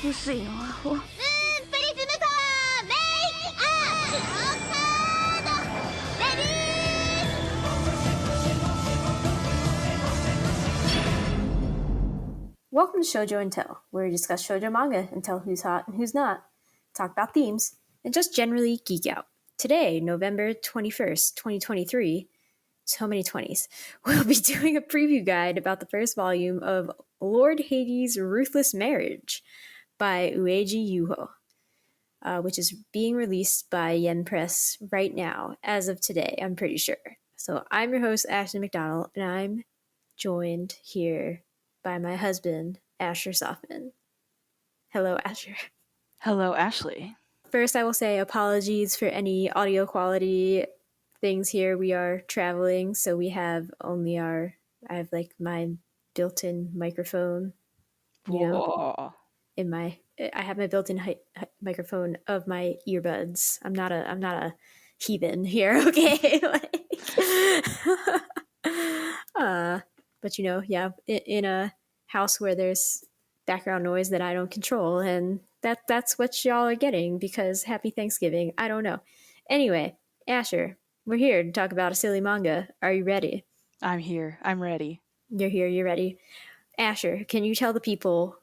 薄いのアホ。プリズムパワーメイクアップカードレディー。 Welcome to Shojo and Tell, where we discuss shoujo manga and tell who's hot and who's not, talk about themes, and just generally geek out. Today, November 21st, 2023, so many 20s, we'll be doing a preview guide about the first volume of Lord Hades' Ruthless Marriage by Ueji Yuho, which is being released by Yen Press right now, as of today, I'm pretty sure. So I'm your host, Ashton McDonald, and I'm joined here by my husband, Asher Softman. Hello, Asher. Hello, Ashley. First, I will say apologies for any audio quality things here. We are traveling, so we have only I have like my built-in microphone, Whoa. I have my built-in microphone of my earbuds. I'm not a heathen here, okay? But in a house where there's background noise that I don't control, and that's what y'all are getting, because happy Thanksgiving. I don't know. Anyway, Asher, we're here to talk about a silly manga. Are you ready? I'm here. I'm ready. You're here. You're ready. Asher, can you tell the people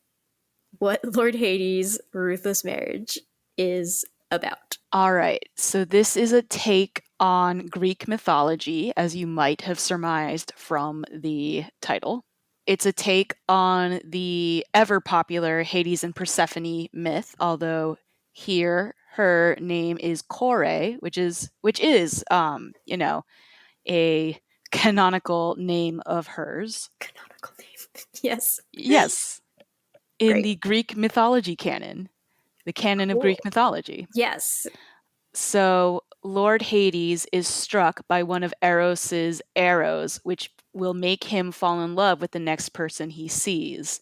what Lord Hades' Ruthless Marriage is about? All right. So this is a take on Greek mythology, as you might have surmised from the title. It's a take on the ever-popular Hades and Persephone myth, although here her name is Kore, which is a canonical name of hers. Canonical name. Yes. Yes. In Great. the Greek mythology canon. The canon of Cool. Greek mythology. Yes. So Lord Hades is struck by one of Eros's arrows, which will make him fall in love with the next person he sees.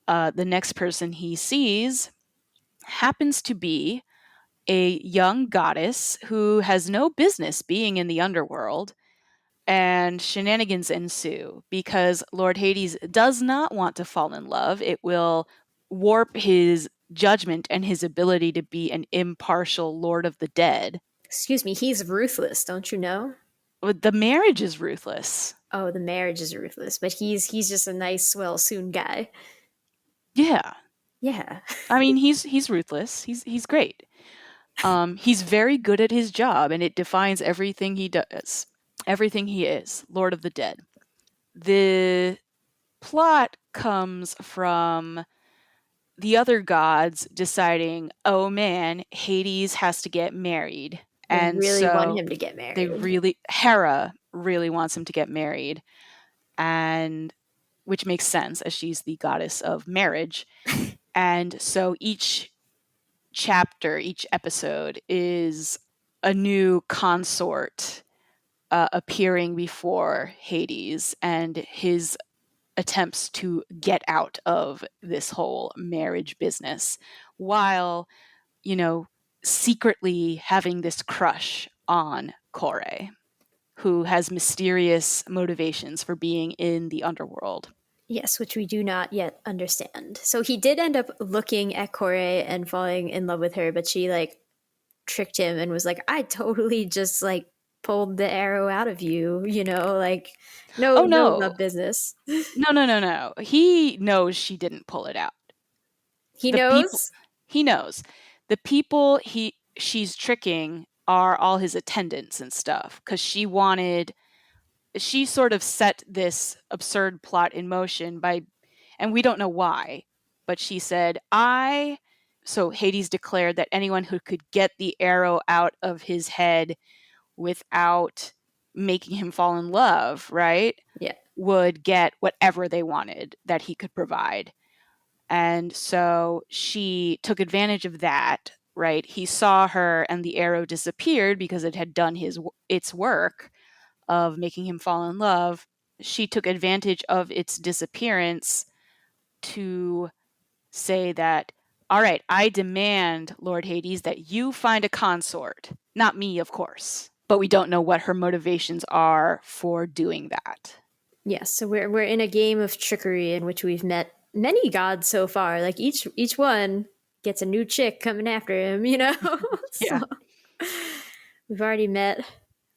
The next person he sees happens to be a young goddess who has no business being in the underworld, and shenanigans ensue because Lord Hades does not want to fall in love. It will warp his judgment and his ability to be an impartial Lord of the Dead. Excuse me, he's ruthless, don't you know? The marriage is ruthless. Oh, the marriage is ruthless, but he's just a nice, swell, soon guy. Yeah. Yeah. I mean, he's ruthless. He's great. He's very good at his job, and it defines everything he does. Everything he is, Lord of the Dead. The plot comes from the other gods deciding, oh man, Hades has to get married. They really want him to get married. Hera really wants him to get married, and which makes sense as she's the goddess of marriage. And so each chapter, each episode is a new consort appearing before Hades and his attempts to get out of this whole marriage business while, secretly having this crush on Kore, who has mysterious motivations for being in the underworld. Yes, which we do not yet understand. So he did end up looking at Kore and falling in love with her, but she tricked him and was like, I totally just pulled the arrow out of you, no love business. No. He knows she didn't pull it out. He knows? He knows. The people she's tricking are all his attendants and stuff, because she sort of set this absurd plot in motion and we don't know why, but she said, so Hades declared that anyone who could get the arrow out of his head without making him fall in love, right? Yeah. Would get whatever they wanted that he could provide. And so she took advantage of that, right? He saw her and the arrow disappeared because it had done its work of making him fall in love. She took advantage of its disappearance to say that, all right, I demand, Lord Hades, that you find a consort. Not me, of course. But we don't know what her motivations are for doing that. Yes, so we're in a game of trickery in which we've met many gods so far. Like each one gets a new chick coming after him, you know? Yeah. So we've already met.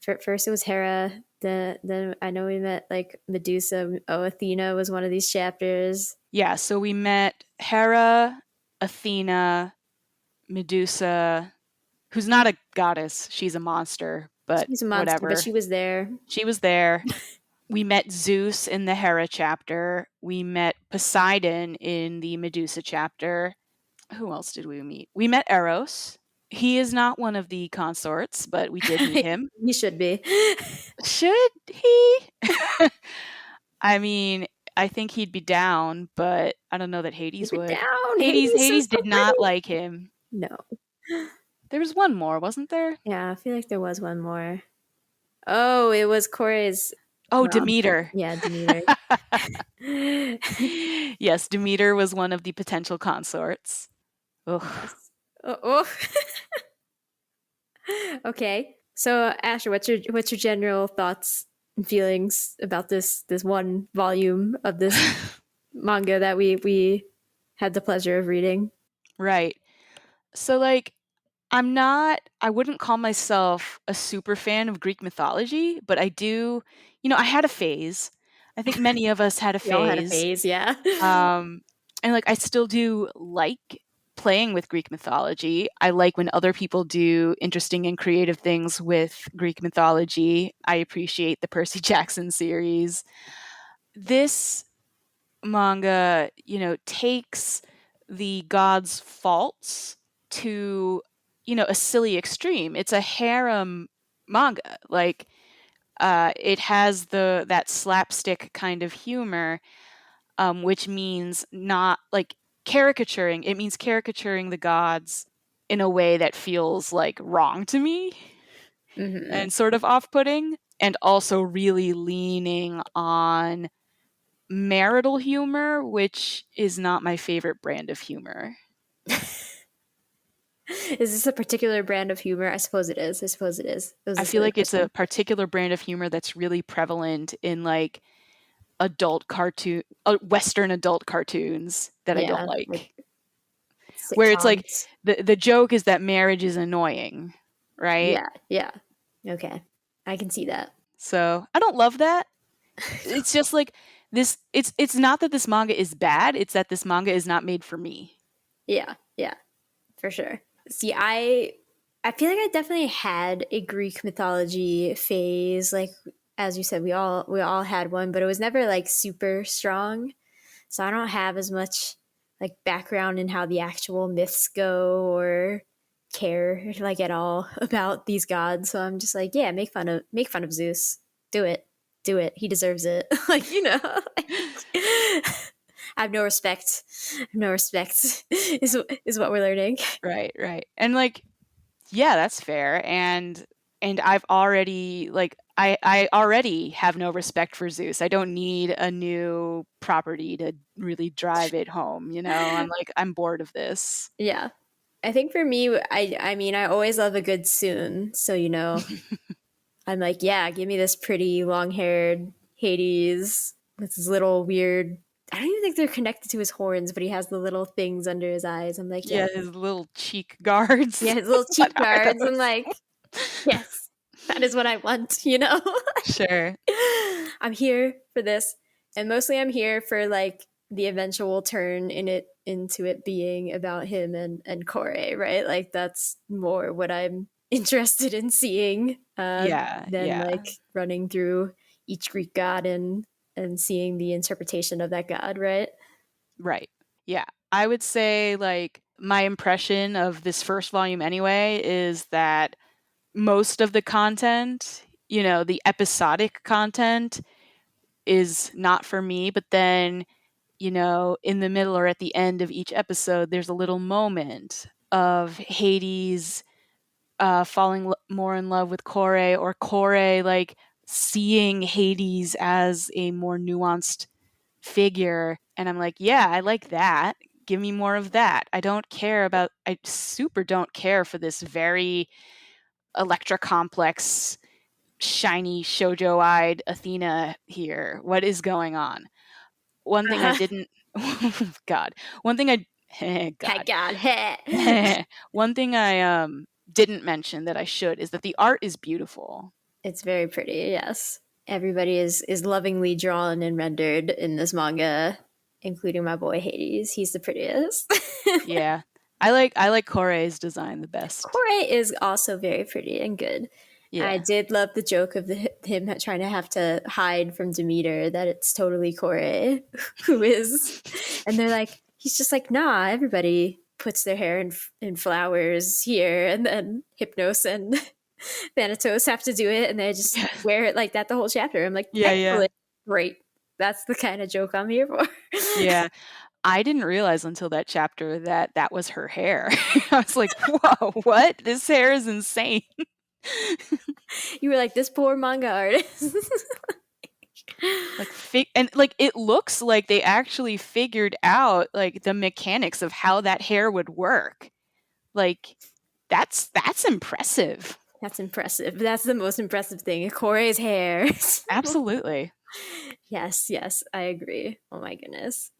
First it was Hera. Then I know we met like Medusa. Oh, Athena was one of these chapters. Yeah, so we met Hera, Athena, Medusa, who's not a goddess. She's a monster, but She's a monster, whatever. but she was there. She was there. We met Zeus in the Hera chapter. We met Poseidon in the Medusa chapter. Who else did we meet? We met Eros. He is not one of the consorts, but we did meet him. He should be. Should he? I mean, I think he'd be down, but I don't know that Hades would. Down. Hades so did not like him. No. There was one more, wasn't there? Yeah, I feel like there was one more. Oh, it was Kore's. Oh, Demeter. Yeah, Demeter. Yes, Demeter was one of the potential consorts. Ugh. Oh. Okay. So, Asher, what's your general thoughts and feelings about this one volume of this manga that we had the pleasure of reading? Right. So, like, I wouldn't call myself a super fan of Greek mythology, but I do, I had a phase. I think many of us had a phase. We all had a phase, yeah. And like, I still do like playing with Greek mythology. I like when other people do interesting and creative things with Greek mythology. I appreciate the Percy Jackson series. This manga, takes the gods' faults to, a silly extreme. It's a harem manga. Like, it has that slapstick kind of humor, which means not like caricaturing. It means caricaturing the gods in a way that feels like wrong to me and sort of off-putting, and also really leaning on marital humor, which is not my favorite brand of humor. Is this a particular brand of humor? I suppose it is. I feel like it's a particular brand of humor that's really prevalent in like Western adult cartoons that I don't like. Where it's like the joke is that marriage is annoying, right? Yeah. Okay. I can see that. So I don't love that. It's just like this. It's not that this manga is bad. It's that this manga is not made for me. Yeah, for sure. See, I feel like I definitely had a Greek mythology phase. Like, as you said, we all had one, but it was never like super strong. So I don't have as much like background in how the actual myths go or care like at all about these gods. So I'm just like, yeah, make fun of Zeus. Do it. He deserves it. Like, I have no respect. Is what we're learning. Right. And like, yeah, that's fair. And I've already like I already have no respect for Zeus. I don't need a new property to really drive it home, I'm like, I'm bored of this. Yeah. I think for me, I mean, I always love a good soon. So, I'm like, yeah, give me this pretty long-haired Hades with his little weird, I don't even think they're connected to his horns, but he has the little things under his eyes. I'm like, yeah, his little cheek guards. Yeah, his little cheek guards. I'm like, yes, that is what I want, Sure. I'm here for this. And mostly I'm here for like the eventual turn into it being about him and Kore, right? Like that's more what I'm interested in seeing than like running through each Greek god and seeing the interpretation of that god, right? Right. Yeah. I would say like my impression of this first volume anyway is that most of the content, the episodic content is not for me, but then, in the middle or at the end of each episode, there's a little moment of Hades falling more in love with Kore, or Kore like seeing Hades as a more nuanced figure. And I'm like, yeah, I like that. Give me more of that. I super don't care for this very Electra complex, shiny, shoujo-eyed Athena here. What is going on? One thing I didn't God. One thing I God. God. One thing I didn't mention that I should is that the art is beautiful. It's very pretty, yes. Everybody is lovingly drawn and rendered in this manga, including my boy Hades. He's the prettiest. Yeah. I like Korei's design the best. Korei is also very pretty and good. Yeah. I did love the joke of him trying to have to hide from Demeter that it's totally Korei who is. And they're like, he's just like, nah, everybody puts their hair in flowers here. And then Hypnos and Thanatos have to do it. And they just wear it like that the whole chapter. I'm like, yeah. Great. That's the kind of joke I'm here for. Yeah. I didn't realize until that chapter that that was her hair. I was like, whoa, what? This hair is insane. You were like, this poor manga artist. And like it looks like they actually figured out like the mechanics of how that hair would work. Like that's impressive. That's impressive. That's the most impressive thing. Korei's hair. Absolutely. Yes, I agree. Oh my goodness.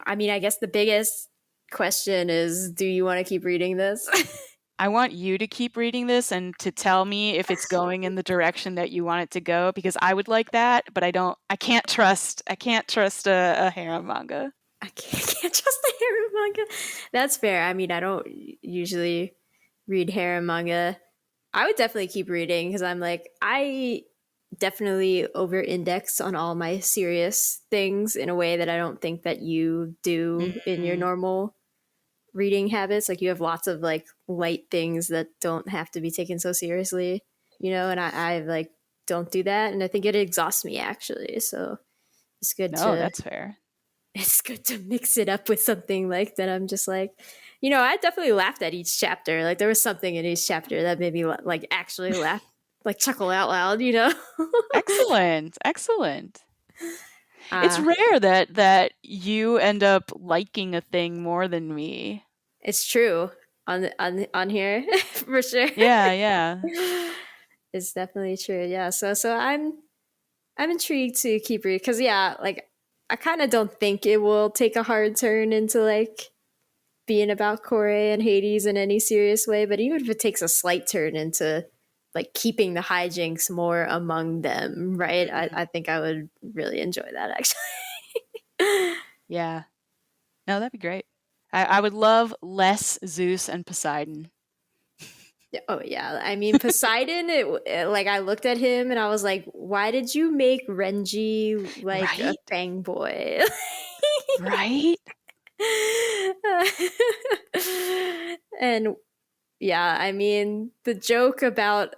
I mean, I guess the biggest question is, do you want to keep reading this? I want you to keep reading this and to tell me if it's going in the direction that you want it to go, because I would like that, but I can't trust a harem manga. I can't trust the harem manga. That's fair. I mean, I don't usually read harem manga. I would definitely keep reading because I'm like, I definitely over-index on all my serious things in a way that I don't think that you do in your normal reading habits. Like you have lots of like light things that don't have to be taken so seriously, you know, and I like don't do that, and I think it exhausts me actually. So it's good that's fair. It's good to mix it up with something like that. I'm just like, you know, I definitely laughed at each chapter. Like there was something in each chapter that made me like actually laugh, like chuckle out loud, you know. Excellent. It's rare that you end up liking a thing more than me. It's true on here for sure. Yeah. It's definitely true. Yeah. So I'm intrigued to keep reading because like I kind of don't think it will take a hard turn into like being about Korei and Hades in any serious way. But even if it takes a slight turn into like keeping the hijinks more among them, right? I think I would really enjoy that actually. Yeah. No, that'd be great. I would love less Zeus and Poseidon. Oh yeah, I mean Poseidon. Like I looked at him and I was like, "Why did you make Renji like a fang boy?" Right? And yeah, I mean the joke about.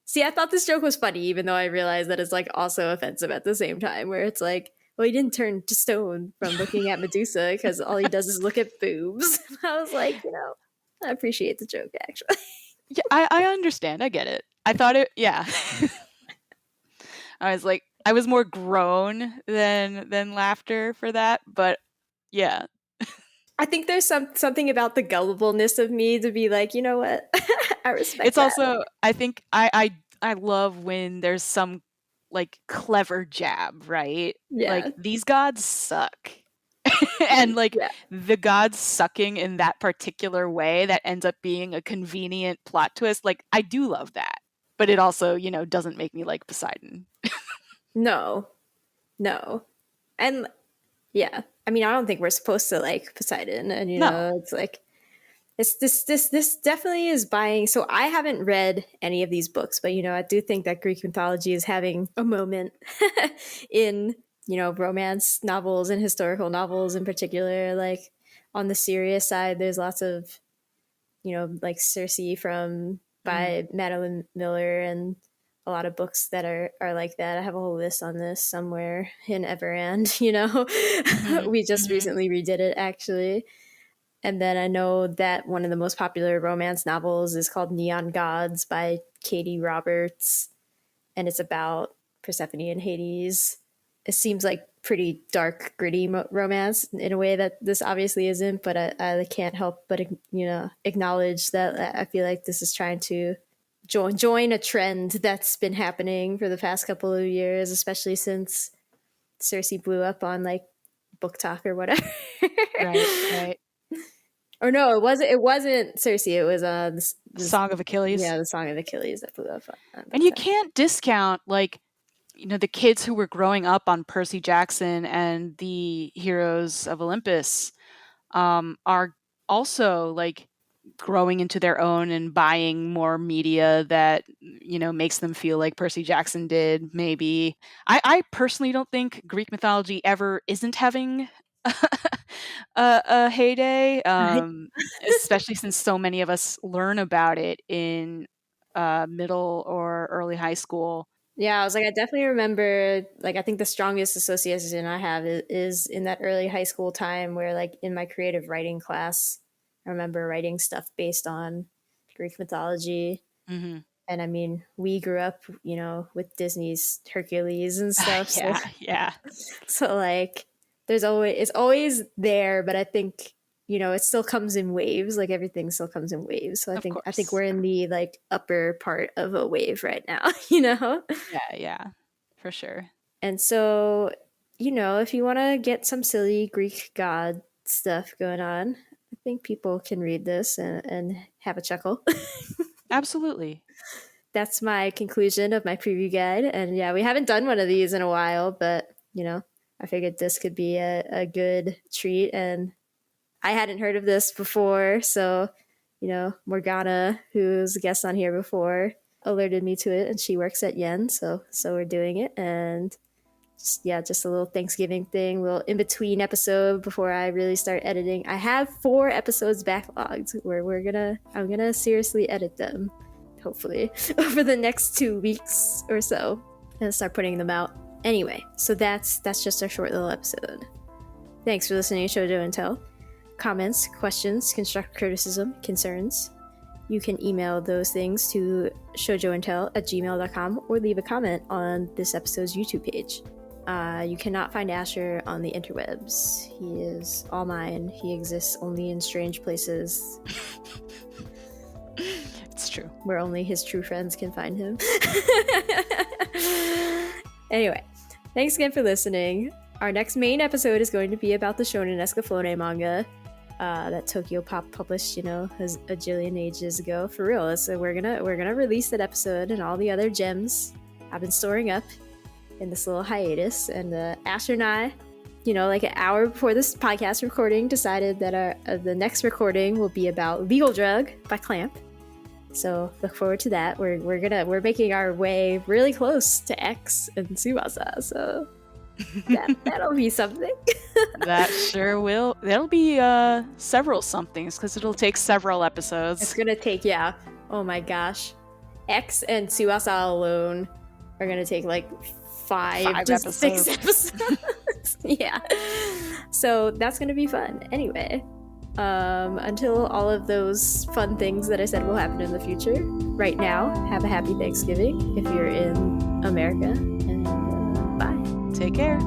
See, I thought this joke was funny, even though I realized that it's like also offensive at the same time. Where it's like, well, he didn't turn to stone from looking at Medusa because all he does is look at boobs. I was like, you know, I appreciate the joke actually. Yeah, I understand. I get it. I thought it. Yeah. I was like, I was more groan than laughter for that, but yeah. I think there's something about the gullibleness of me to be like, you know what, I respect. It's that. Also, I think I love when there's some like clever jab, right? Yeah. Like these gods suck. And like the gods sucking in that particular way that ends up being a convenient plot twist. Like I do love that, but it also, you know, doesn't make me like Poseidon. No. And yeah, I mean, I don't think we're supposed to like Poseidon, and you know, it's like it's this definitely is buying. So I haven't read any of these books, but you know, I do think that Greek mythology is having a moment in, you know, romance novels and historical novels in particular. Like on the serious side, there's lots of, you know, like Circe by Madeline Miller, and a lot of books that are like that. I have a whole list on this somewhere in Everand, you know. We just recently redid it actually. And then I know that one of the most popular romance novels is called Neon Gods by Katie Roberts, and it's about Persephone and Hades. It seems like pretty dark, gritty romance in a way that this obviously isn't, but I can't help but, you know, acknowledge that I feel like this is trying to join a trend that's been happening for the past couple of years, especially since Circe blew up on like book talk or whatever. Right. Or no, it wasn't Circe. It was this Song of Achilles. Yeah, the Song of Achilles that blew up. And you can't discount, like, you know, the kids who were growing up on Percy Jackson and the Heroes of Olympus are also like growing into their own and buying more media that, you know, makes them feel like Percy Jackson did. Maybe I personally don't think Greek mythology ever isn't having a heyday, especially since so many of us learn about it in middle or early high school. Yeah, I was like, I definitely remember, like, I think the strongest association I have is in that early high school time where, like, in my creative writing class, I remember writing stuff based on Greek mythology. Mm-hmm. And I mean, we grew up, you know, with Disney's Hercules and stuff. Yeah. So like, it's always there, but I think, you know, it still comes in waves. Like everything still comes in waves. So I think we're in the like upper part of a wave right now, you know? Yeah, for sure. And so, you know, if you want to get some silly Greek god stuff going on, I think people can read this and have a chuckle. Absolutely. That's my conclusion of my preview guide. And yeah, we haven't done one of these in a while, but, you know, I figured this could be a good treat. And I hadn't heard of this before. So, you know, Morgana, who's a guest on here before, alerted me to it. And she works at Yen. So we're doing it. And just a little Thanksgiving thing, little in-between episode before I really start editing. I have 4 episodes backlogged where I'm gonna seriously edit them, hopefully, over the next 2 weeks or so, and start putting them out. Anyway, so that's just our short little episode. Thanks for listening to Shojo and Tell. Comments, questions, constructive criticism, concerns, you can email those things to shoujoandtell@gmail.com or leave a comment on this episode's YouTube page. You cannot find Asher on the interwebs. He is all mine. He exists only in strange places. It's true. Where only his true friends can find him. Anyway, thanks again for listening. Our next main episode is going to be about the Shonen Escaflowne manga that Tokyo Pop published, you know, a jillion ages ago. For real. So we're gonna release that episode and all the other gems I've been storing up in this little hiatus. And Asher and I, you know, like an hour before this podcast recording, decided that the next recording will be about Legal Drug by Clamp. So look forward to that. We're making our way really close to X and Tsubasa. So that'll be something. That sure will. That'll be several somethings because it'll take several episodes. It's gonna take, yeah. Oh my gosh, X and Tsubasa alone are gonna take like 5 to 6 episodes. Yeah. So that's gonna be fun. Anyway, until all of those fun things that I said will happen in the future, right now, have a happy Thanksgiving if you're in America, and bye. Take care.